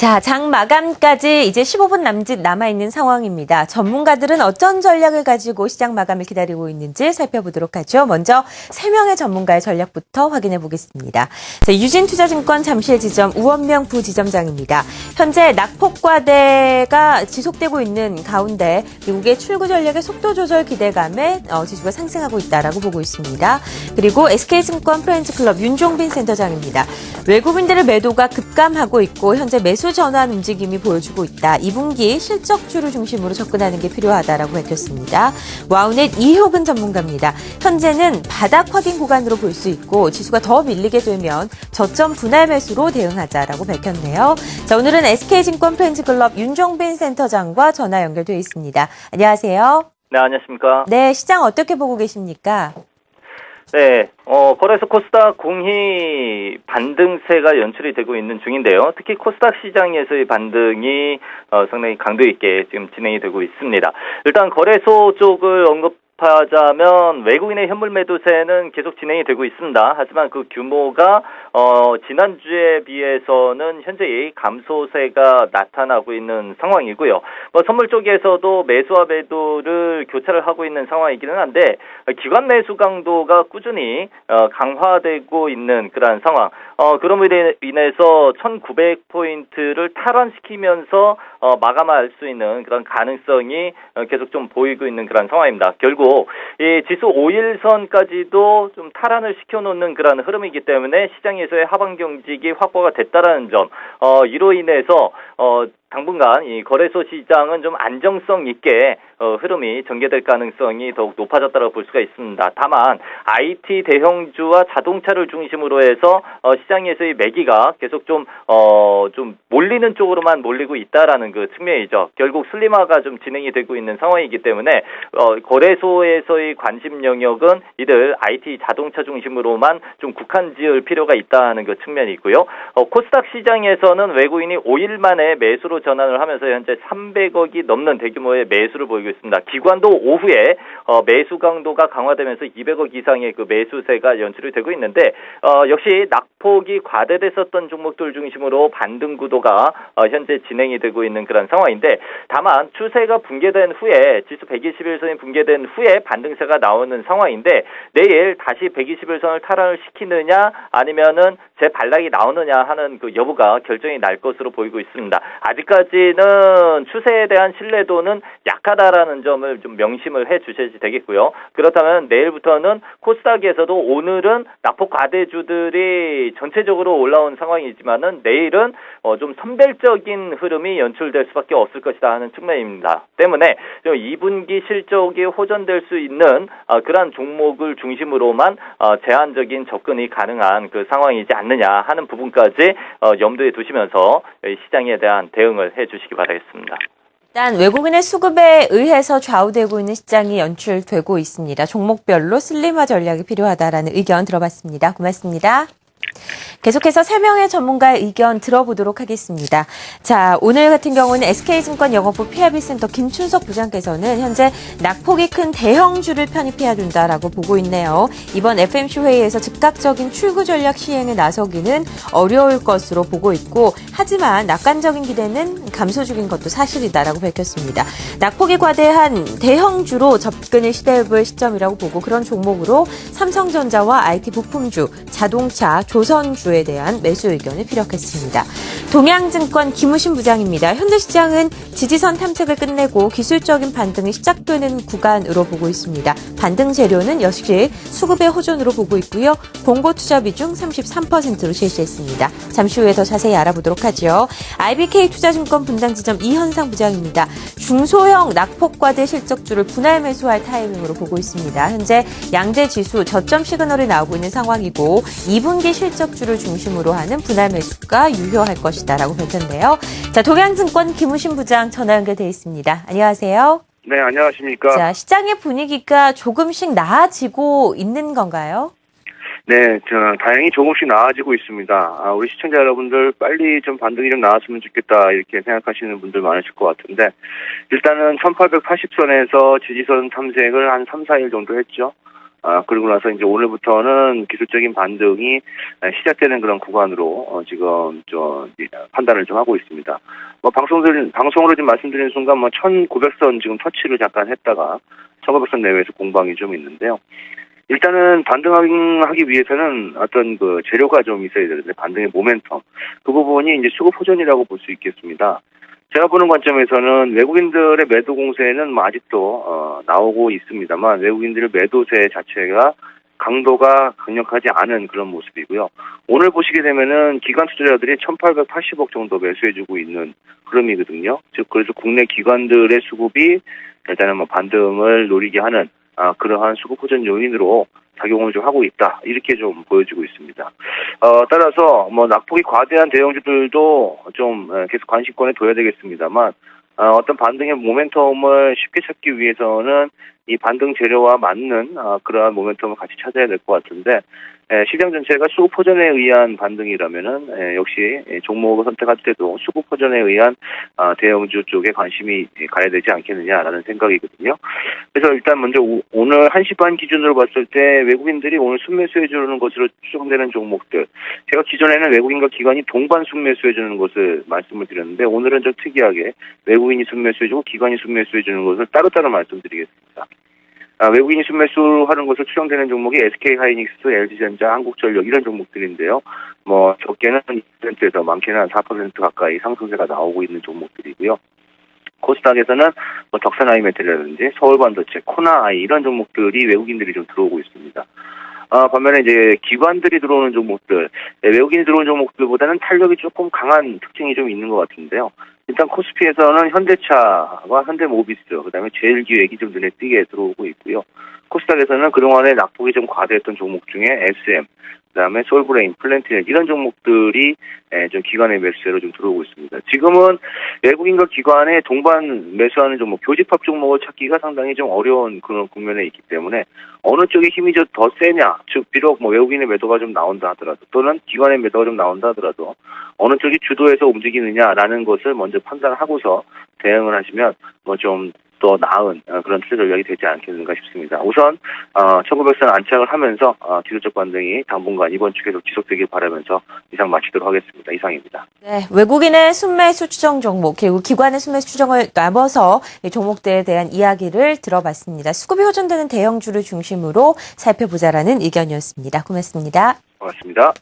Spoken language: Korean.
자, 장 마감까지 이제 15분 남짓 남아있는 상황입니다. 전문가들은 어떤 전략을 가지고 시장 마감을 기다리고 있는지 살펴보도록 하죠. 먼저 3명의 전문가의 전략부터 확인해 보겠습니다. 자, 유진투자증권 잠실지점 우원명 부지점장입니다. 현재 낙폭과대가 지속되고 있는 가운데 미국의 출구 전략의 속도 조절 기대감에 지수가 상승하고 있다라고 보고 있습니다. 그리고 SK증권 프렌즈클럽 윤종빈 센터장입니다. 외국인들의 매도가 급감하고 있고 현재 매수 전환 움직임이 보여주고 있다. 2분기 실적주를 중심으로 접근하는 게 필요하다라고 밝혔습니다. 와우넷 이효근 전문가입니다. 현재는 바닥 확인 구간으로 볼 수 있고 지수가 더 밀리게 되면 저점 분할 매수로 대응하자라고 밝혔네요. 자, 오늘은 SK증권 프렌즈클럽 윤종빈 센터장과 전화 연결돼 있습니다. 안녕하세요. 네, 안녕하십니까. 네, 시장 어떻게 보고 계십니까? 네, 거래소 코스닥 공히 반등세가 연출이 되고 있는 중인데요. 특히 코스닥 시장에서의 반등이 상당히 강도 있게 지금 진행이 되고 있습니다. 일단 거래소 쪽을 언급하자면 외국인의 현물 매도세는 계속 진행이 되고 있습니다. 하지만 그 규모가 지난주에 비해서는 현재 감소세가 나타나고 있는 상황이고요. 선물 쪽에서도 매수와 매도를 교차를 하고 있는 상황이기는 한데 기관 매수 강도가 꾸준히 강화되고 있는 그러한 상황. 그럼으로 인해서 1900포인트를 탈환시키면서 마감할 수 있는 그런 가능성이 계속 좀 보이고 있는 그런 상황입니다. 결국 이 지수 5일선까지도 좀 탈환을 시켜놓는 그런 흐름이기 때문에 시장에서의 하방 경직이 확보가 됐다라는 점, 이로 인해서 당분간 이 거래소 시장은 좀 안정성 있게 흐름이 전개될 가능성이 더욱 높아졌다고 볼 수가 있습니다. 다만 IT 대형주와 자동차를 중심으로 해서 시장에서의 매기가 계속 좀 몰리는 쪽으로만 몰리고 있다라는 그 측면이죠. 결국 슬림화가 좀 진행이 되고 있는 상황이기 때문에 거래소에서의 관심 영역은 이들 IT 자동차 중심으로만 좀 국한 지을 필요가 있다는 그 측면이 있고요. 코스닥 시장에서는 외국인이 5일 만에 매수로 전환을 하면서 현재 300억이 넘는 대규모의 매수를 보이고 있습니다. 기관도 오후에 매수 강도가 강화되면서 200억 이상의 그 매수세가 연출이 되고 있는데 역시 낙폭이 과대됐었던 종목들 중심으로 반등 구도가 현재 진행이 되고 있는 그런 상황인데 다만 추세가 붕괴된 후에 지수 121선이 붕괴된 후에 반등세가 나오는 상황인데 내일 다시 121선을 탈환을 시키느냐 아니면은 재반락이 나오느냐 하는 그 여부가 결정이 날 것으로 보이고 있습니다. 아직까지는 추세에 대한 신뢰도는 약하다라는 점을 좀 명심을 해 주셔야 되겠고요. 그렇다면 내일부터는 코스닥에서도 오늘은 낙폭 과대주들이 전체적으로 올라온 상황이지만은 내일은 좀 선별적인 흐름이 연출될 수밖에 없을 것이다 하는 측면입니다. 때문에 2분기 실적이 호전될 수 있는 그러한 종목을 중심으로만 제한적인 접근이 가능한 그 상황이지 않느냐 하는 부분까지 염두에 두시면서 시장에 대한 대응을 해 주시기 바라겠습니다. 일단 외국인의 수급에 의해서 좌우되고 있는 시장이 연출되고 있습니다. 종목별로 슬림화 전략이 필요하다라는 의견 들어봤습니다. 고맙습니다. 계속해서 3명의 전문가의 의견 들어보도록 하겠습니다. 자, 오늘 같은 경우는 SK증권 영업부 PRB센터 김춘석 부장께서는 현재 낙폭이 큰 대형주를 편입해야 된다라고 보고 있네요. 이번 FMC 회의에서 즉각적인 출구 전략 시행에 나서기는 어려울 것으로 보고 있고 하지만 낙관적인 기대는 감소 중인 것도 사실이다라고 밝혔습니다. 낙폭이 과대한 대형주로 접근을 시도해볼 시점이라고 보고 그런 종목으로 삼성전자와 IT 부품주, 자동차, 조선주에 대한 매수 의견을 피력했습니다. 동양증권 김우신 부장입니다. 현재 시장은 지지선 탐색을 끝내고 기술적인 반등이 시작되는 구간으로 보고 있습니다. 반등 재료는 역시 수급의 호전으로 보고 있고요. 공고 투자 비중 33%로 실시했습니다. 잠시 후에 더 자세히 알아보도록 하죠. IBK 투자증권 분당지점 이현상 부장입니다. 중소형 낙폭 과대 실적주를 분할 매수할 타이밍으로 보고 있습니다. 현재 양대 지수 저점 시그널이 나오고 있는 상황이고 2분기 실적주를 중심으로 하는 분할 매수가 유효할 것이다라고 밝혔는데요. 자, 동양증권 김우신 부장 전화 연결돼 있습니다. 안녕하세요. 네, 안녕하십니까. 자, 시장의 분위기가 조금씩 나아지고 있는 건가요? 네, 다행히 조금씩 나아지고 있습니다. 우리 시청자 여러분들 빨리 좀 반등이 좀 나왔으면 좋겠다 이렇게 생각하시는 분들 많으실 것 같은데 일단은 1880선에서 지지선 탐색을 한 3, 4일 정도 했죠. 그리고 나서 이제 오늘부터는 기술적인 반등이 시작되는 그런 구간으로 지금 판단을 좀 하고 있습니다. 방송으로 좀 말씀드리는 순간 1900선 지금 터치를 잠깐 했다가 1900선 내외에서 공방이 좀 있는데요. 일단은 반등하기 위해서는 어떤 그 재료가 좀 있어야 되는데 반등의 모멘텀 그 부분이 이제 수급 호전이라고 볼 수 있겠습니다. 제가 보는 관점에서는 외국인들의 매도 공세는 아직도 나오고 있습니다만 외국인들의 매도세 자체가 강도가 강력하지 않은 그런 모습이고요. 오늘 보시게 되면은 기관 투자자들이 1,880억 정도 매수해주고 있는 흐름이거든요. 즉 그래서 국내 기관들의 수급이 일단은 반등을 노리게 하는 그러한 수급 호전 요인으로 작용을 좀 하고 있다. 이렇게 좀 보여지고 있습니다. 따라서 낙폭이 과대한 대형주들도 좀 계속 관심권에 둬야 되겠습니다만 어떤 반등의 모멘텀을 쉽게 찾기 위해서는 이 반등 재료와 맞는 그러한 모멘텀을 같이 찾아야 될 것 같은데 시장 전체가 수급 호전에 의한 반등이라면은 역시 종목을 선택할 때도 수급 호전에 의한 대형주 쪽에 관심이 가야 되지 않겠느냐라는 생각이거든요. 그래서 일단 먼저 오늘 1시 반 기준으로 봤을 때 외국인들이 오늘 순매수해 주는 것으로 추정되는 종목들 제가 기존에는 외국인과 기관이 동반 순매수해 주는 것을 말씀을 드렸는데 오늘은 좀 특이하게 외국인이 순매수해 주고 기관이 순매수해 주는 것을 따로따로 말씀드리겠습니다. 외국인이 순매수하는 것을 추정되는 종목이 SK하이닉스, LG전자, 한국전력 이런 종목들인데요. 적게는 2%에서 많게는 한 4% 가까이 상승세가 나오고 있는 종목들이고요. 코스닥에서는 덕산아이메탈이라든지 서울반도체, 코나아이 이런 종목들이 외국인들이 좀 들어오고 있습니다. 반면에 이제 기관들이 들어오는 종목들, 외국인이 들어오는 종목들보다는 탄력이 조금 강한 특징이 좀 있는 것 같은데요. 일단 코스피에서는 현대차와 현대모비스, 그다음에 제일기획이 좀 눈에 띄게 들어오고 있고요. 코스닥에서는 그동안에 낙폭이 좀 과대했던 종목 중에 SM, 그다음에 솔브레인, 플랜티넷 이런 종목들이 좀 기관의 매수세로 좀 들어오고 있습니다. 지금은 외국인과 기관의 동반 매수하는 종목, 교집합 종목을 찾기가 상당히 좀 어려운 그런 국면에 있기 때문에 어느 쪽의 힘이 좀 더 세냐, 즉 비록 외국인의 매도가 좀 나온다 하더라도 또는 기관의 매도가 좀 나온다 하더라도 어느 쪽이 주도해서 움직이느냐라는 것을 먼저 판단하고서 대응을 하시면 좀 더 나은 그런 투자 전략이 되지 않겠는가 싶습니다. 우선 1900선 안착을 하면서 기술적 반등이 당분간 이번 주에도 지속되길 바라면서 이상 마치도록 하겠습니다. 이상입니다. 네, 외국인의 순매수 추정 종목 그리고 기관의 순매수 추정을 나눠서 이 종목들에 대한 이야기를 들어봤습니다. 수급이 호전되는 대형주를 중심으로 살펴보자라는 의견이었습니다. 고맙습니다. 고맙습니다.